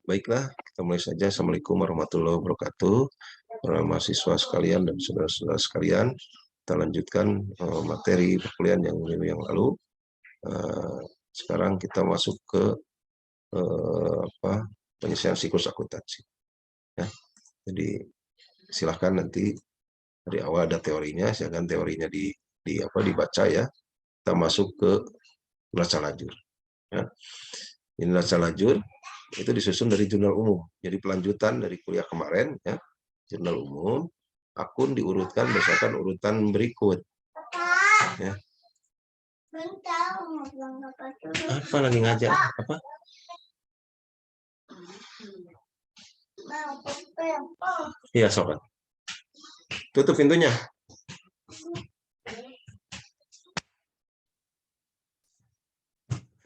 Baiklah, kita mulai saja. Assalamualaikum warahmatullahi wabarakatuh. Para mahasiswa sekalian dan saudara-saudara sekalian, kita lanjutkan materi perkuliahan yang minggu yang lalu. Sekarang kita masuk ke penyelesaian siklus akuntansi. Ya. Jadi silahkan nanti dari awal ada teorinya, silakan teorinya dibaca ya. Kita masuk ke neraca lajur. Ya. Ini neraca lajur itu disusun dari jurnal umum. Jadi pelanjutan dari kuliah kemarin ya, jurnal umum, akun diurutkan berdasarkan urutan berikut. Ya. Apa lagi ngajar? Apa? Iya, sobat. Tutup pintunya.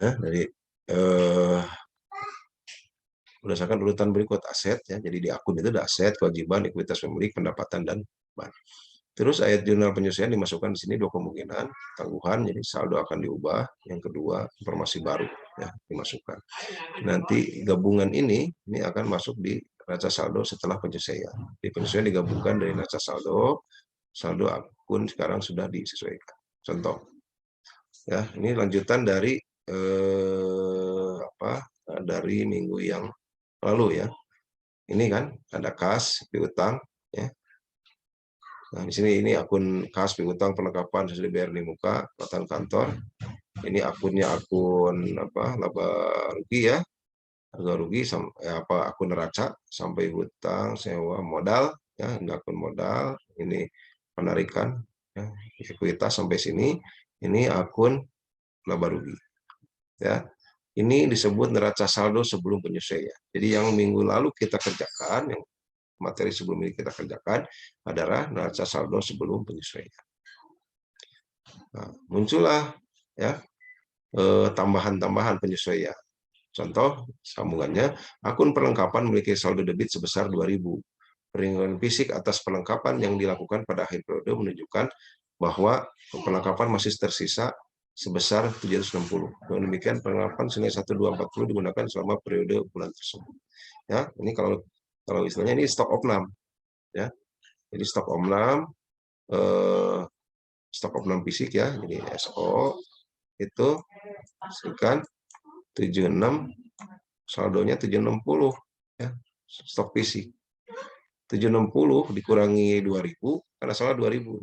Ya, dari berdasarkan urutan berikut aset ya. Jadi di akun itu ada aset, kewajiban, ekuitas pemilik, pendapatan dan beban. Terus ayat jurnal penyesuaian dimasukkan di sini dua kemungkinan, tangguhan, jadi saldo akan diubah. Yang kedua, informasi baru ya dimasukkan. Nanti gabungan ini akan masuk di neraca saldo setelah penyesuaian. Di penyesuaian digabungkan dari neraca saldo, saldo akun sekarang sudah disesuaikan. Contoh, ya ini lanjutan dari dari minggu yang lalu ya. Ini kan ada kas, piutang, ya. Nah, di sini ini akun kas, piutang, penangkapan sesuai dibayar di muka, kelihatan kantor. Ini akunnya akun laba rugi ya, harga rugi akun neraca sampai hutang, sewa, modal ya, ini akun modal, ini penarikan ya, ekuitas sampai sini, ini akun laba rugi ya. Ini disebut neraca saldo sebelum penyesuaian. Jadi yang minggu lalu kita kerjakan, yang materi sebelum ini kita kerjakan adalah neraca saldo sebelum penyesuaian. Nah, muncullah ya tambahan-tambahan penyesuaian. Contoh sambungannya, akun perlengkapan memiliki saldo debit sebesar 2.000. Peringatan fisik atas perlengkapan yang dilakukan pada akhir periode menunjukkan bahwa perlengkapan masih tersisa sebesar 760. Dengan demikian perlengkapan senilai 1240 digunakan selama periode bulan tersebut. Ya, ini kalau istilahnya ini stok opnam. Ya, jadi stok opnam fisik ya, jadi SO itu sekian 76, saldonya 760 ya, stok fisik. 760 dikurangi 2.000 karena salah 2.000.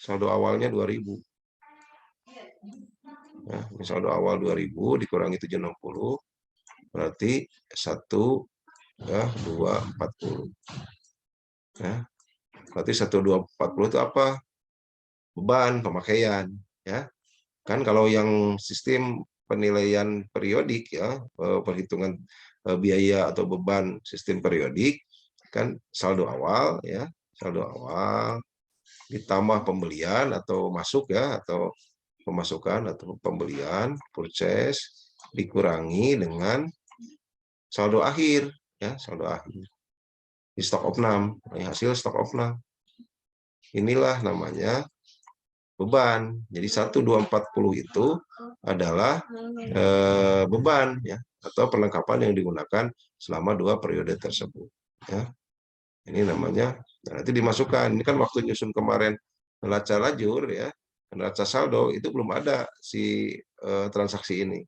Saldo awalnya 2.000. Ya, saldo awal 2.000 dikurangi 760 berarti 1 ya 240. Ya. Berarti 1240 itu apa? Beban pemakaian ya. Kan kalau yang sistem penilaian periodik ya, perhitungan biaya atau beban sistem periodik kan saldo awal ya, saldo awal ditambah pembelian atau masuk ya, atau pemasukan atau pembelian purchase dikurangi dengan saldo akhir ya, saldo akhir di stok opnam, hasil stok opnam. Inilah namanya beban. Jadi 1240 itu adalah beban ya, atau perlengkapan yang digunakan selama 2 periode tersebut ya. Ini namanya, nah nanti dimasukkan. Ini kan waktu nyusun kemarin neraca lajur ya, neraca saldo itu belum ada si transaksi ini.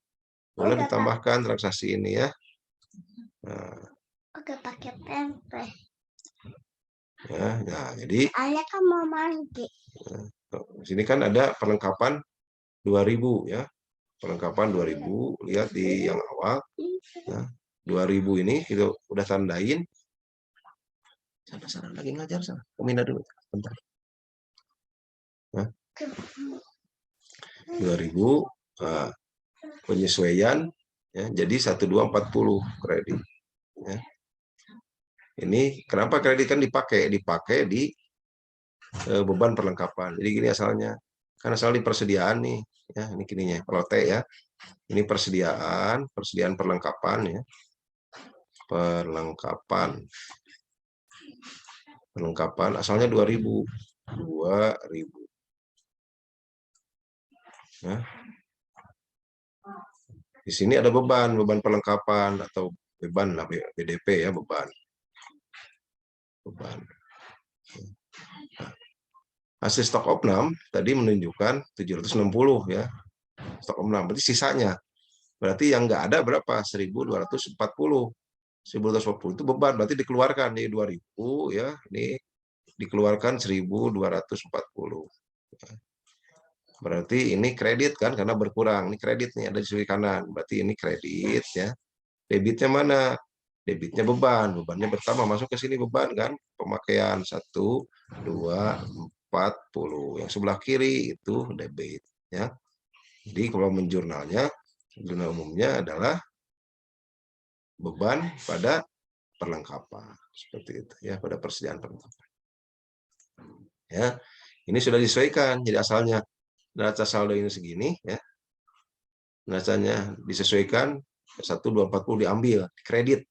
Boleh ditambahkan transaksi ini ya. Nah, oke, pakai tempe. Ya, nah jadi Ayah kan mau mandi. Di sini kan ada perlengkapan 2.000 ya. Perlengkapan 2.000, lihat di yang awal. Nah, 2.000 ini kita udah tandain. Sana lagi ngajar sana. Pemindah dulu bentar. Nah, 2.000 nah, penyesuaian ya, jadi 1240 kredit ya. Ini kenapa kredit kan dipakai di beban perlengkapan. Jadi gini asalnya, karena asal di persediaan nih ya, ini kininya pelote ya. Ini persediaan perlengkapan ya. Perlengkapan asalnya 2.000 ya. Di sini ada beban perlengkapan atau beban lah, BDP ya, beban. Nah, hasil stok opnam tadi menunjukkan 760 ya, stok opnam. Berarti sisanya, berarti yang nggak ada berapa? 1.240. 1.240 itu beban, berarti dikeluarkan di 2.000 ya, ini dikeluarkan 1.240. Berarti ini kredit kan, karena berkurang. Ini kredit nih, ada di sisi kanan. Berarti ini kredit ya. Debitnya mana? Debitnya beban. Bebannya bertambah, masuk ke sini beban kan. Pemakaian 1, 2, 40. Yang sebelah kiri itu debit ya. Jadi kalau menjurnalnya, jurnal umumnya adalah beban pada perlengkapan. Seperti itu ya, pada persediaan perlengkapan. Ya, ini sudah disesuaikan. Jadi asalnya neraca saldo ini segini ya. Neracanya disesuaikan 1.240 diambil, kredit.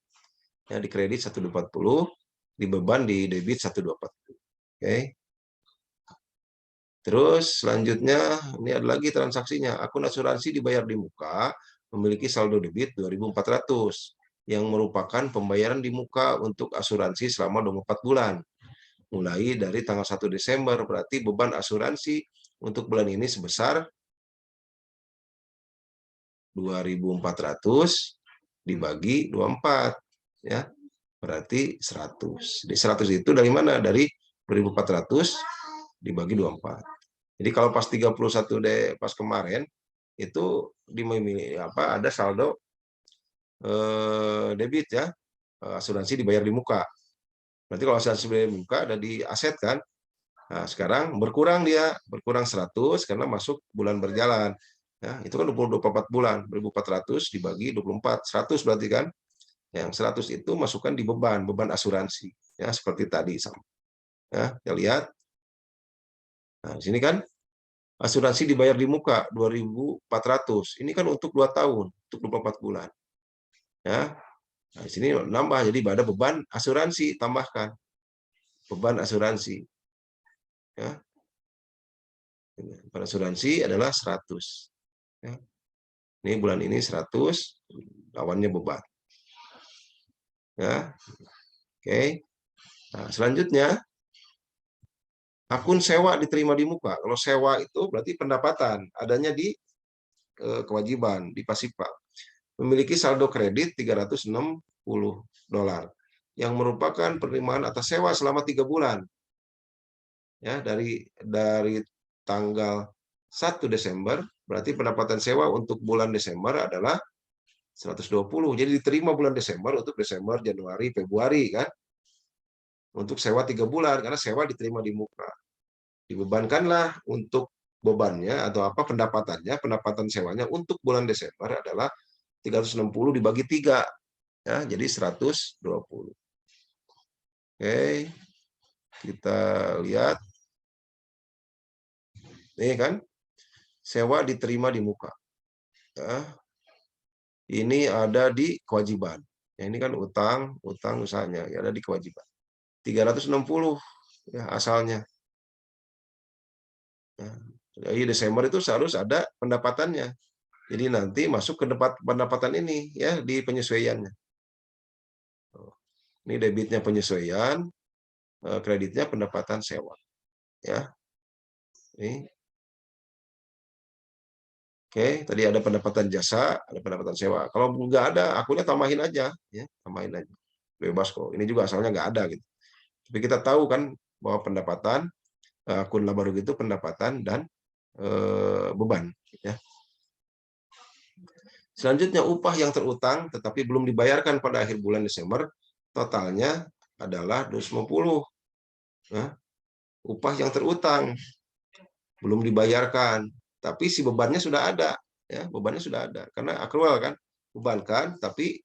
Ya, di kredit 1.240, di beban di debit 1.240. Oke. Terus selanjutnya ini ada lagi transaksinya. Akun asuransi dibayar di muka memiliki saldo debit 2.400 yang merupakan pembayaran di muka untuk asuransi selama 24 bulan. Mulai dari tanggal 1 Desember, berarti beban asuransi untuk bulan ini sebesar 2.400 dibagi 24 ya. Berarti 100. Di 100 itu dari mana? Dari 2.400 dibagi 24. Jadi kalau pas 31 pas kemarin itu ada saldo debit ya. Asuransi dibayar di muka. Berarti kalau asuransi dibayar di muka ada di aset kan? Nah, sekarang berkurang 100 karena masuk bulan berjalan. Ya, itu kan 24 bulan, 1.400 dibagi 24, 100 berarti kan? Yang 100 itu masukkan di beban asuransi. Ya, seperti tadi sama. Ya, kita lihat. Nah, di sini kan asuransi dibayar di muka 2.400. Ini kan untuk 2 tahun, untuk 24 bulan. Ya. Nah, di sini nambah jadi ada beban asuransi tambahkan. Beban asuransi. Ya. Beban asuransi adalah 100. Ya. Ini bulan ini 100, lawannya beban. Ya. Oke. Nah, selanjutnya akun sewa diterima di muka. Kalau sewa itu berarti pendapatan, adanya di kewajiban, di pasifa. Memiliki saldo kredit $360 yang merupakan penerimaan atas sewa selama 3 bulan. Ya, dari tanggal 1 Desember, berarti pendapatan sewa untuk bulan Desember adalah 120. Jadi diterima bulan Desember untuk Desember, Januari, Februari kan. Untuk sewa 3 bulan karena sewa diterima di muka. Dibebankanlah untuk bebannya atau apa pendapatannya, pendapatan sewanya untuk bulan Desember adalah 360 dibagi 3 ya, jadi 120. Oke. Kita lihat. Ini kan sewa diterima di muka. Ya. Ini ada di kewajiban. Ya, ini kan utang usahanya ya, ada di kewajiban. 360 ya asalnya. Ya. Jadi Desember itu harus ada pendapatannya. Jadi nanti masuk ke pendapatan ini ya di penyesuaiannya. Ini debitnya penyesuaian, kreditnya pendapatan sewa. Ya. Ini. Oke, tadi ada pendapatan jasa, ada pendapatan sewa. Kalau nggak ada, akunnya tambahin aja, ya, tambahin aja. Bebas kok. Ini juga asalnya nggak ada gitu. Tapi kita tahu kan bahwa pendapatan akun laba rugi itu pendapatan dan beban. Ya. Selanjutnya upah yang terutang tetapi belum dibayarkan pada akhir bulan Desember, totalnya adalah 250. Ya. Upah yang terutang belum dibayarkan, tapi si bebannya sudah ada. Ya, bebannya sudah ada karena akrual kan, bebankan tapi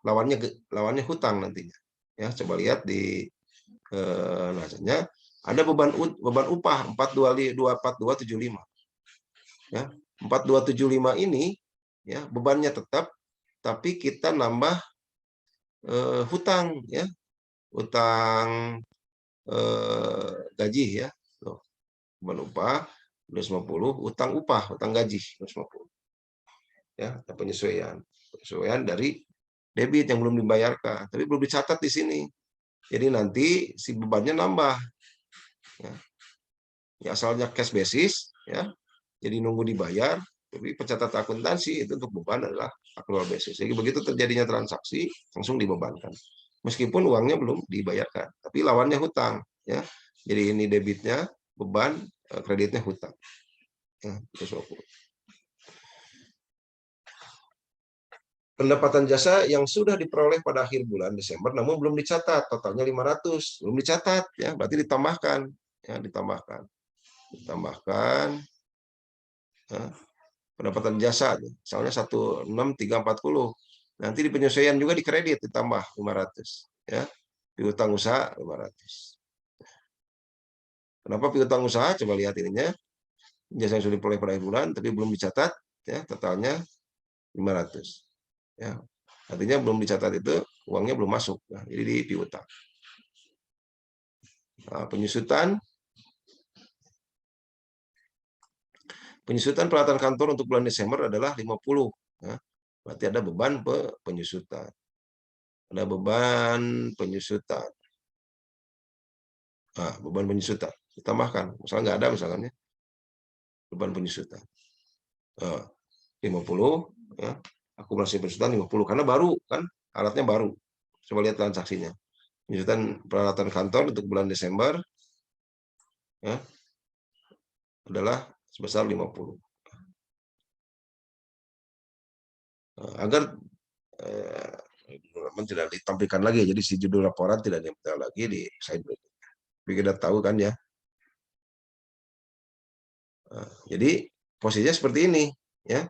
lawannya hutang nantinya. Ya, coba lihat di nacanya ada beban upah 44275. Ya, 4275 ini ya bebannya tetap tapi kita nambah hutang ya. Hutang gaji ya. Loh, beban upah 250, hutang gaji 250. ya, penyesuaian dari debit yang belum dibayarkan, tapi belum dicatat di sini. Jadi nanti si bebannya nambah. Ya, ya asalnya cash basis, ya, jadi nunggu dibayar. Tapi pencatat akuntansi itu untuk beban adalah accrual basis. Jadi begitu terjadinya transaksi langsung dibebankan. Meskipun uangnya belum dibayarkan, tapi lawannya hutang. Ya, jadi ini debitnya beban, kreditnya hutang. Ya, itu 20. Pendapatan jasa yang sudah diperoleh pada akhir bulan Desember namun belum dicatat, totalnya 500, belum dicatat, ya, berarti ditambahkan, ya, ditambahkan, ya, pendapatan jasa, misalnya 16.340, nanti di penyesuaian juga dikredit ditambah 500, ya, piutang usaha 500. Kenapa piutang usaha? Coba lihat ininya, jasa yang sudah diperoleh pada akhir bulan tapi belum dicatat, ya, totalnya 500. Ya, artinya belum dicatat itu uangnya belum masuk, nah, jadi di piutang. Nah, penyusutan peralatan kantor untuk bulan Desember adalah 50. Ya, berarti ada beban penyusutan. Ada beban penyusutan. Nah, beban penyusutan ditambahkan. Misalnya nggak ada misalnya beban penyusutan. 50, ya. Akumulasi penyusutan 50 karena baru kan, alatnya baru. Coba lihat transaksinya. Penyusutan peralatan kantor untuk bulan Desember, ya, adalah sebesar 50. Agar tidak ditampilkan lagi, jadi si judul laporan tidak ditempel lagi di slide berikutnya. Tapi kita tahu kan, ya. Jadi posisinya seperti ini, ya.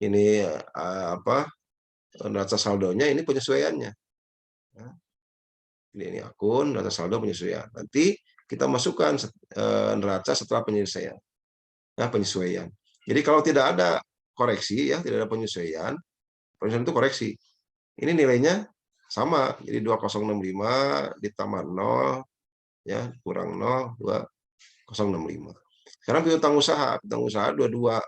Ini apa, neraca saldonya, ini penyesuaiannya. Ya. Ini akun neraca saldo penyesuaian. Nanti kita masukkan neraca setelah penyesuaian. Nah, penyesuaian. Jadi kalau tidak ada koreksi, ya, tidak ada penyesuaian itu koreksi. Ini nilainya sama, jadi 2065 ditambah 0, ya, kurang 0, 2065. Sekarang piutang usaha 22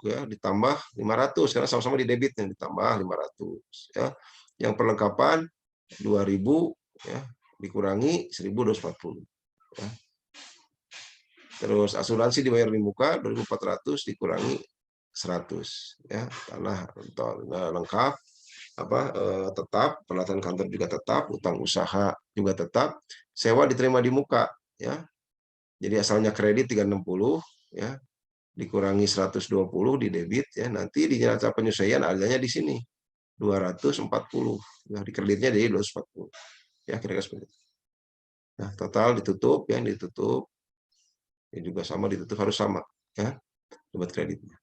ya, ditambah 500 karena sama-sama di debitnya, ditambah 500, ya. Yang perlengkapan 2000, ya, dikurangi 1240, ya. Terus asuransi dibayar di muka 2400 dikurangi 100, ya. Tanah lengkap, tetap, peralatan kantor juga tetap, utang usaha juga tetap, sewa diterima di muka, ya. Jadi asalnya kredit 360, ya, dikurangi 120 di debit, ya. Nanti di neraca penyesuaian adanya di sini 240, nah di kreditnya jadi 240, ya, kira-kira seperti itu. Nah, total ditutup, ya, ditutup, ya, juga sama, ditutup harus sama, ya, buat kreditnya.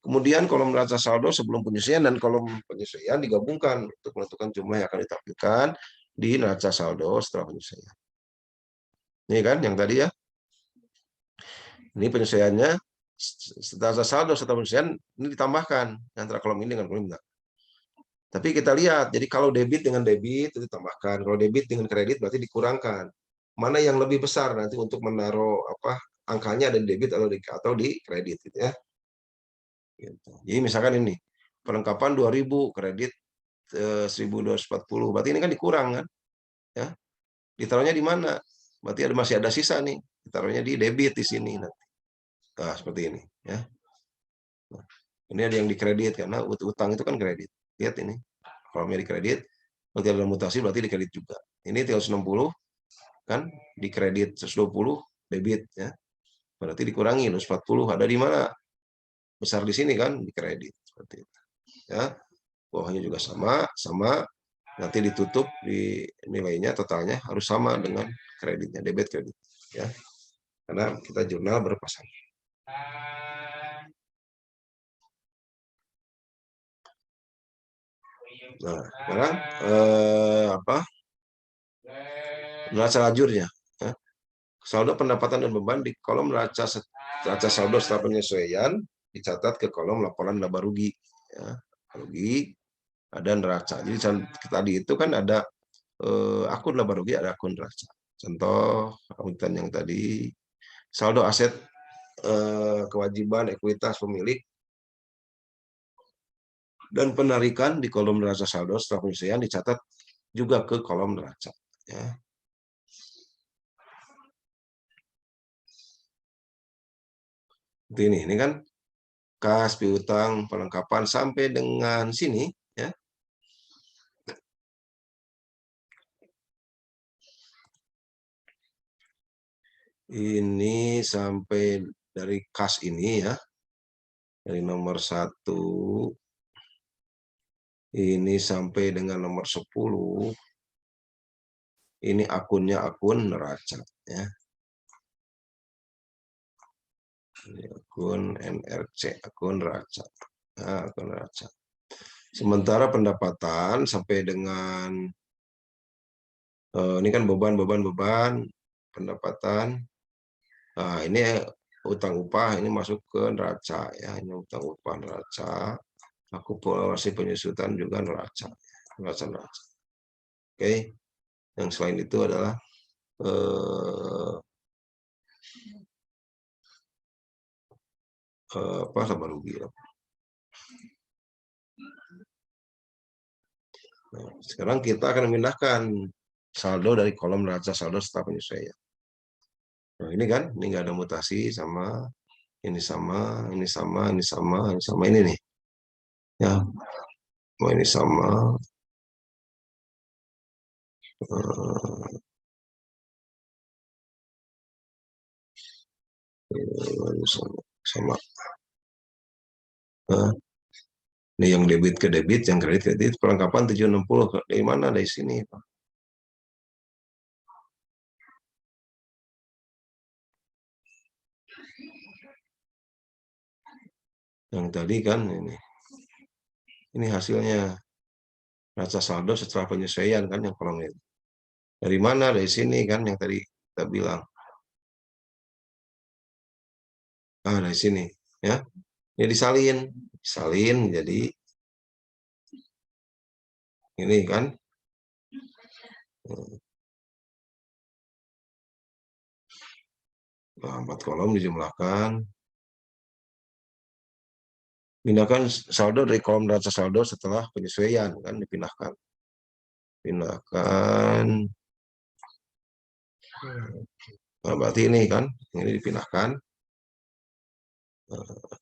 Kemudian kolom neraca saldo sebelum penyesuaian dan kolom penyesuaian digabungkan untuk menentukan jumlah yang akan ditampilkan di neraca saldo setelah penyesuaian. Ini kan yang tadi, ya. Ini penyesuaiannya neraca saldo setelah penyesuaian ini ditambahkan antara kolom ini dengan kolom ini. Tapi kita lihat, jadi kalau debit dengan debit itu ditambahkan, kalau debit dengan kredit berarti dikurangkan. Mana yang lebih besar nanti untuk menaruh angkanya ada di debit atau di kredit, gitu, ya. Gitu. Jadi misalkan ini perlengkapan 2000, kredit 1240, berarti ini kan dikurang kan, ya. Ditaruhnya di mana? Berarti masih ada sisa nih, ditaruhnya di debit di sini nanti. Nah, seperti ini, ya. Nah, ini ada yang dikredit karena utang itu kan kredit. Lihat ini, kalau di kredit berarti ada mutasi, berarti dikredit juga. Ini 360 kan dikredit 120 debit, ya. Berarti dikurangi 240 ada di mana? Besar di sini kan, di kredit seperti itu, ya. Bawahnya juga sama, nanti ditutup di nilainya totalnya harus sama dengan kreditnya, debit kredit, ya. Karena kita jurnal berpasang. Nah, sekarang neraca lajurnya, ya. Saldo pendapatan dan beban di kolom neraca saldo setelah penyesuaian dicatat ke kolom laporan laba rugi, ya. Rugi ada neraca. Jadi tadi itu kan ada akun laba rugi, ada akun neraca. Contoh akuntan yang tadi saldo aset kewajiban ekuitas pemilik Dan penarikan di kolom neraca saldo setelah penyesuaian dicatat juga ke kolom neraca. Ya. Ini kan kas piutang perlengkapan sampai dengan sini, ya. Ini sampai dari kas ini, ya, dari nomor 1 ini sampai dengan nomor 10. Ini akunnya akun neraca, ya. Ini akun NRC, akun neraca. Nah, akun neraca. Sementara pendapatan sampai dengan ini kan beban pendapatan. Nah, ini utang upah ini masuk ke neraca, ya. Ini utang upah neraca. Akumulasi penyusutan juga neraca. Neraca. Oke. Yang selain itu adalah apa, laba rugi. Nah, sekarang kita akan memindahkan saldo dari kolom neraca saldo setelah penyesuaian. Nah, ini kan, ini nggak ada mutasi, sama, ini sama, ini sama, ini sama, ini sama, ini nih. Ya, mau ini sama. Sama. Nah, ini yang debit ke debit, yang kredit ke kredit, perlengkapan 760. Dari mana? Dari sini, Pak. Yang tadi kan ini hasilnya neraca saldo setelah penyesuaian kan, yang kolom itu. Dari mana? Dari sini kan, yang tadi kita bilang. Ah, dari sini, ya. Ini disalin jadi ini kan. Nah, 4 kolom dijumlahkan. Pindahkan saldo dari kolom neraca saldo setelah penyesuaian kan, dipindahkan. Pindahkan. Nah, berarti ini kan, ini dipindahkan.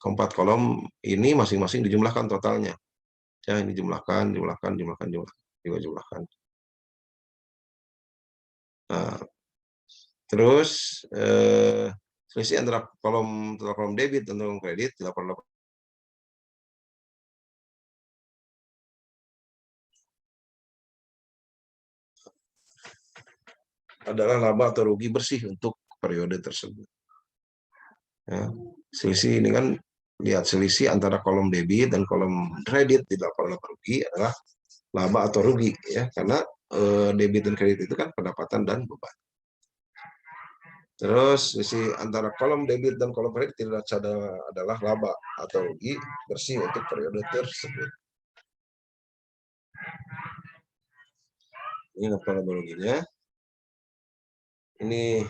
Keempat kolom ini masing-masing dijumlahkan totalnya. Ya, ini jumlahkan. Nah, terus selisih antara kolom debit dan kolom kredit 88 adalah laba atau rugi bersih untuk periode tersebut. Ya, selisih ini kan, lihat selisih antara kolom debit dan kolom kredit di 88 rugi adalah laba atau rugi, ya, karena debit dan kredit itu kan pendapatan dan beban. Terus selisih antara kolom debit dan kolom kredit tidak adalah laba atau rugi bersih untuk periode tersebut. Ini apa laba ruginya? Ini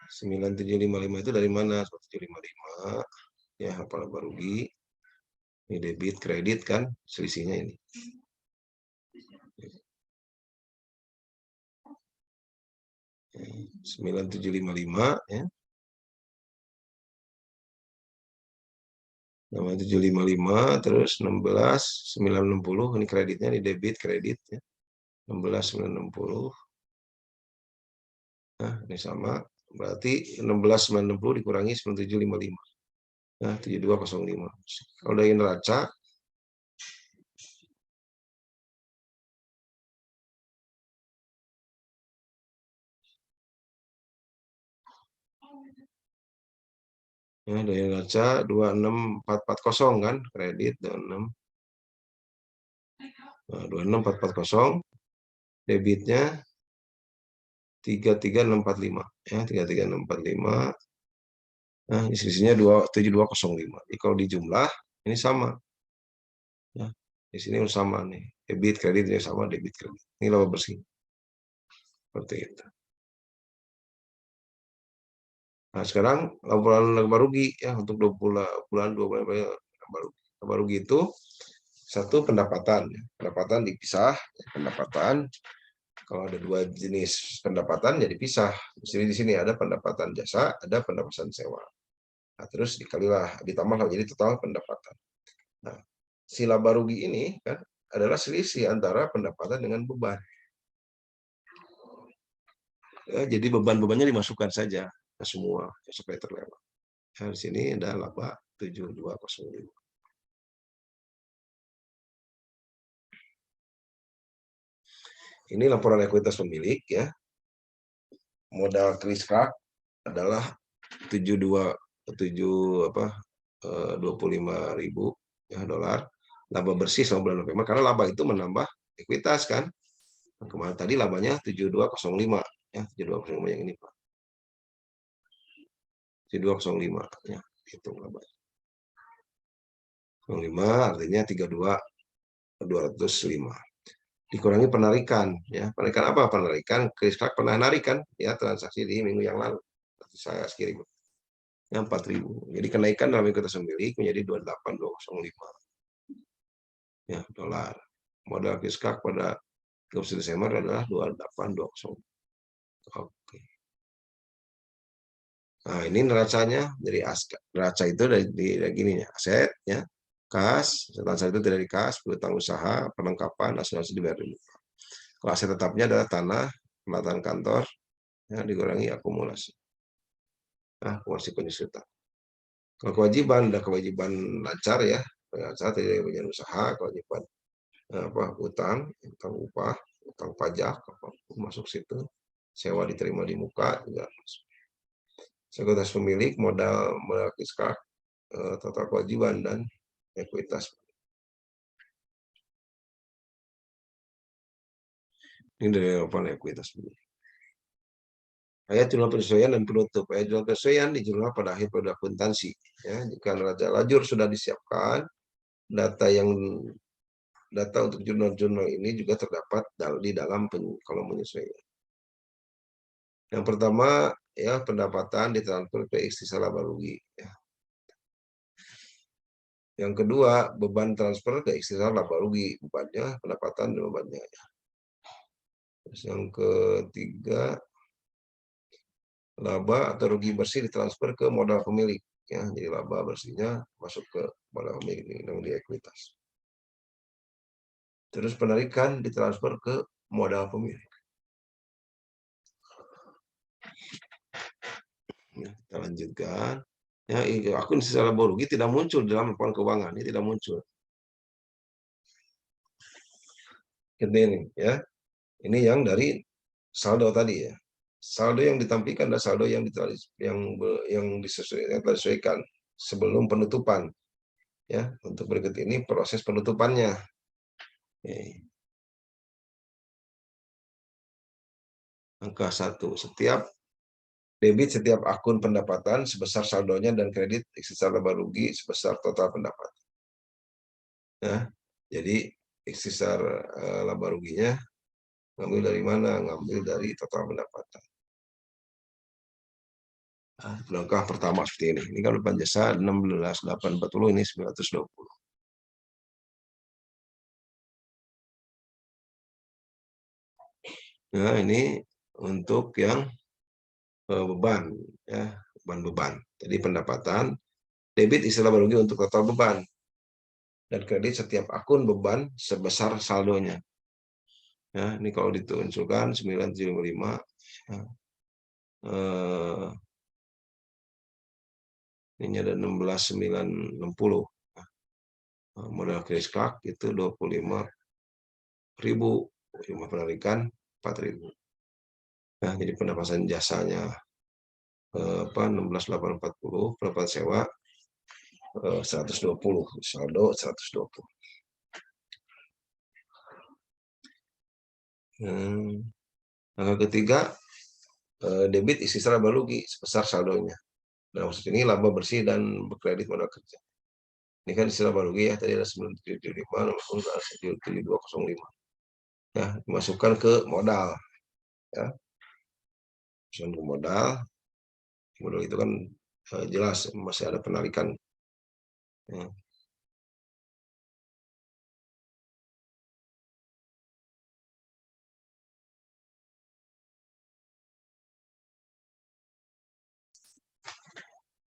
9755 itu dari mana? 9755, ya, apa laba rugi? Ini debit kredit kan, selisihnya ini. 9755, ya. 9755 terus 16960, ini kreditnya, ini debit kredit, ya. 16960. Nah, ini sama, berarti 16960 dikurangi 9755. Nah, 7205. Kalau dari neraca, ya, dari neraca 26440 kan, kredit 26. Nah, 26440, debitnya 33645, ya, 33645. Nah, selisihnya 7205. Jadi kalau dijumlah ini sama. Ya, di sini sama nih. Debit kredit ini sama, debit kredit. Ini laba bersih. Seperti itu. Nah, sekarang laporan laba rugi, ya, untuk 20 bulan laba rugi. laba rugi itu satu pendapatan. Pendapatan dipisah, pendapatan. Kalau ada dua jenis pendapatan jadi pisah. Di sini ada pendapatan jasa, ada pendapatan sewa. Nah, terus dikalilah, ditambah jadi total pendapatan. Nah, si laba rugi ini kan adalah selisih antara pendapatan dengan beban. Ya, jadi beban-bebannya dimasukkan saja ke semua supaya terlewat. Nah, di sini ada laba 7205. Ini laporan ekuitas pemilik ya. Modal Kriskrak adalah 25.000 ya, dolar. Laba bersih selama bulan November karena laba itu menambah ekuitas kan. Kemarin tadi labanya 7205 ya, 7205 yang ini Pak. 7205 ya, hitung laba. 05 artinya 32.205. Dikurangi penarikan ya. Penarikan apa? Penarikan Kriskrak pernah narikan ya transaksi di minggu yang lalu. Saya kirim yang 4.000. Jadi kenaikan dalam ekuitas pemilik menjadi 28.205 ya dolar. Modal Kriskrak pada 31 Desember adalah 28.205. Oke. Nah, ini neracanya dari neraca itu dari gini ya, aset ya, kas, aset itu dari kas, piutang usaha, perlengkapan, asuransi dibayar dulu. Kalau aset tetapnya adalah tanah, penataan kantor, ya, dikurangi akumulasi. Nah, akumulasi penyusutan. Kalau kewajiban, ada kewajiban lancar ya, lancar dari kewajiban usaha, kewajiban utang upah, utang pajak, masuk situ, sewa diterima di muka juga masuk. Sekuritas pemilik, modal Kriskrak, total kewajiban dan ekuitas. Ini dari laporan ekuitas. Ayat jurnal penyesuaian dan penutup. Ayat jurnal penyesuaian di jurnal pada akhir periode akuntansi. Ya, jika neraca lajur sudah disiapkan, data untuk jurnal-jurnal ini juga terdapat di dalam kolom penyesuaian. Yang pertama ya pendapatan ditransfer ke ikhtisar laba rugi. Ya. Yang kedua beban transfer ke ikhtisar laba rugi, bebannya pendapatan dan bebannya. Ya. Terus yang ketiga laba atau rugi bersih ditransfer ke modal pemilik. Ya, jadi laba bersihnya masuk ke modal pemilik yang di ekuitas. Terus penarikan ditransfer ke modal pemilik. Ya, kita lanjutkan. Ya, akun sisa laba rugi tidak muncul dalam laporan keuangan, ini tidak muncul. Ini ya, ini yang dari saldo tadi ya. Saldo yang ditampilkan adalah saldo yang disesuaikan sebelum penutupan. Ya, untuk berikut ini proses penutupannya. Oke. Angka 1. Debit setiap akun pendapatan sebesar saldonya dan kredit ikhtisar laba rugi sebesar total pendapatan. Ya, jadi ikhtisar laba ruginya ngambil dari mana? Ngambil dari total pendapatan. Nah, langkah pertama seperti ini. Ini kalau depan jasa 16.840 ini 920. Nah, ini untuk yang beban ya, beban. Jadi pendapatan debit istilah laba rugi untuk total beban dan kredit setiap akun beban sebesar saldonya. Ya, ini kalau ditunjukkan 975 ya. Ini ada 16.960. Modal Kriskrak itu 25.000, penarikan 4.000. Nah, jadi pendapatan jasanya 16.840, pendapatan sewa 120, saldo 120. Angka ketiga debit ikhtisar laba rugi sebesar saldonya. Nah, maksud ini laba bersih dan berkredit modal kerja. Ini kan istilah laba rugi ya, tadi ada 975, nomor 7205. Ya, dimasukkan ke modal. Ya. Masukkan ke modal. Modal itu kan jelas masih ada penarikan. Ya.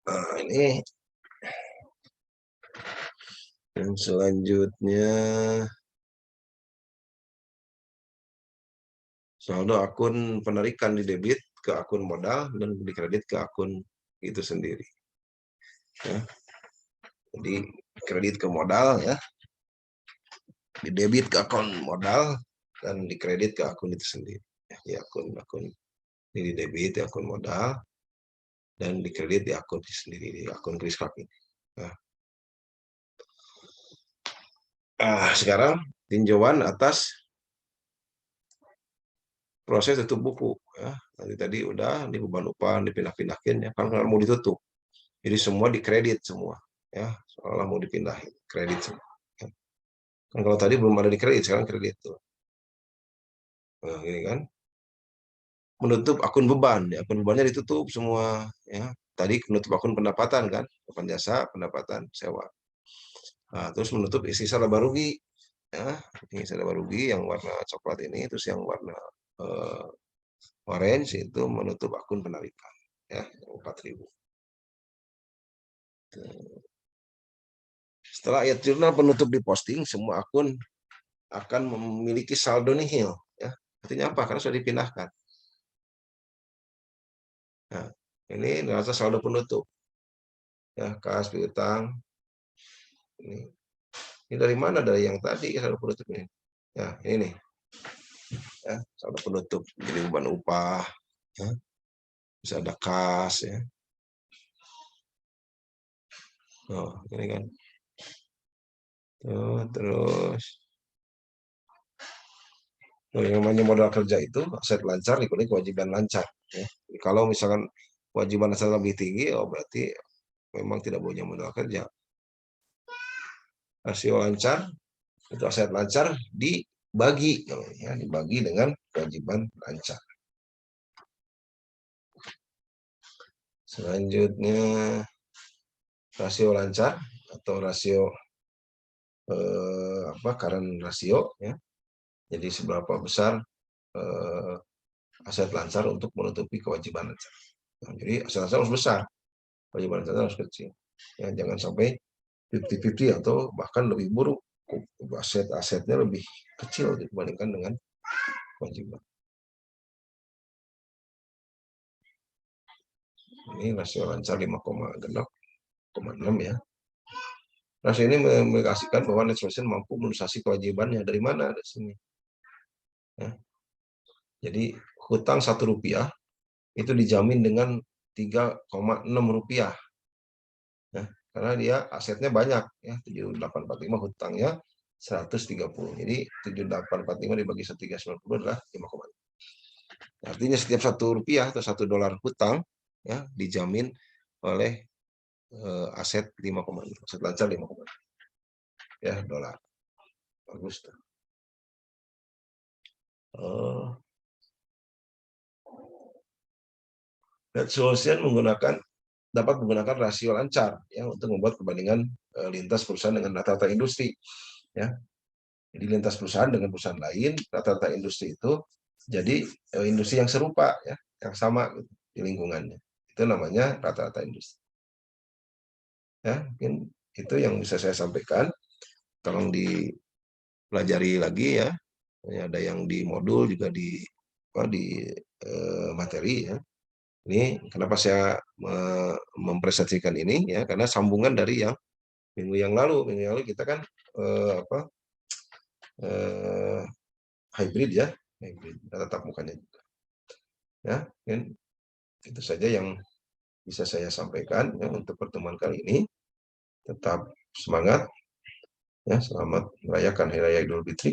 Nah, ini yang selanjutnya saldo akun penarikan di debit ke akun modal dan di kredit ke akun itu sendiri. Ya. Jadi kredit ke modal ya, di debit ke akun modal dan di kredit ke akun itu sendiri. Ya, di akun ini di debit di akun modal dan di kredit di akun itu sendiri, di akun Kriscap ini. Sekarang tinjauan atas proses tutup buku ya. Tadi udah di beban upah dipindah-pindahin ya kan mau ditutup. Jadi semua dikredit semua ya, seolah mau dipindahin kredit semua. Ya. Kan kalau tadi belum ada di kredit, sekarang kredit tuh. Nah, ini kan menutup akun beban, ya, akun bebannya ditutup semua ya. Tadi menutup akun pendapatan kan, pendapatan jasa, pendapatan sewa. Nah, terus menutup isi laba rugi ya, ini laba rugi yang warna coklat ini, terus yang warna eh, orange itu menutup akun penarikan ya 4.000. Setelah ayat jurnal penutup diposting, semua akun akan memiliki saldo nihil ya. Artinya apa? Karena sudah dipindahkan. Nah, ini neraca saldo penutup ya, kas piutang ini dari mana? Dari yang tadi saldo penutup ini ya, ini nih ya, saldo penutup jadi beban upah ya. Bisa ada kas ya. Oh, ini kan terus yang namanya modal kerja itu aset lancar dikurangi kewajiban lancar ya. Jadi kalau misalkan kewajiban aset lebih tinggi, oh berarti memang tidak punya modal kerja. Rasio lancar itu aset lancar dibagi ya, dibagi dengan kewajiban lancar. Selanjutnya rasio lancar atau rasio current rasio ya. Jadi seberapa besar aset lancar untuk menutupi kewajiban lancar. Nah, jadi aset lancar harus besar, kewajiban lancar harus kecil. Ya, jangan sampai 50-50 atau bahkan lebih buruk, aset-asetnya lebih kecil dibandingkan dengan kewajiban. Ini rasio lancar 5,6 ya. Rasio ini mengindikasikan bahwa net solution mampu melunasi kewajibannya. Dari mana? Dari sini. Ya. Jadi hutang Rp1 itu dijamin dengan Rp3,6 ya, karena dia asetnya banyak ya, 7845 hutangnya 130. Jadi 7845 dibagi 1390 adalah 5,6. Artinya setiap Rp1 atau $1 hutang ya dijamin oleh aset 5,6, aset lancar 5,6 ya dolar. Bagus tuh. Net solution dapat menggunakan rasio lancar ya untuk membuat perbandingan lintas perusahaan dengan rata-rata industri ya. Jadi lintas perusahaan dengan perusahaan lain, rata-rata industri itu jadi industri yang serupa ya, yang sama gitu, di lingkungannya. Itu namanya rata-rata industri. Ya, mungkin itu yang bisa saya sampaikan. Tolong dipelajari lagi ya. Ada yang di modul juga di materi ya. Ini kenapa saya mempresentasikan ini ya, karena sambungan dari yang minggu yang lalu. Minggu yang lalu kita kan hybrid ya, hybrid tatap mukanya juga. Ya, mungkin itu saja yang bisa saya sampaikan ya, untuk pertemuan kali ini. Tetap semangat ya, selamat merayakan Hari Raya Idul Fitri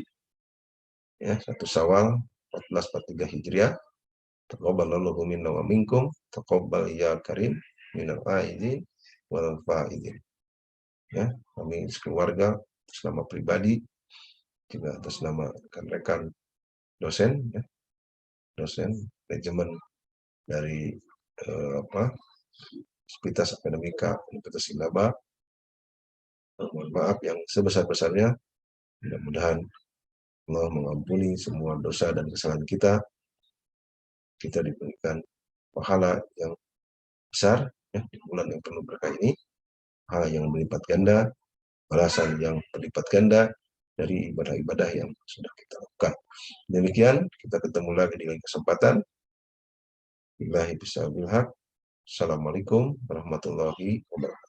ya, 1 Syawal 1443 Hijriah. Taqabbalallahu minna wa minkum, taqabbal ya karim minal aidin wal faidin. Ya, kami sekeluarga atas nama pribadi juga atas nama rekan-rekan dosen ya, dosen manajemen dari Sivitas Akademika Universitas Indaba. Mohon maaf yang sebesar-besarnya. Mudah-mudahan Allah mengampuni semua dosa dan kesalahan kita. Kita diberikan pahala yang besar ya, di bulan yang penuh berkah ini, hal yang berlipat ganda, balasan yang berlipat ganda dari ibadah-ibadah yang sudah kita lakukan. Demikian, kita ketemu lagi di lain kesempatan. Billahi bisaubil haq. Assalamualaikum warahmatullahi wabarakatuh.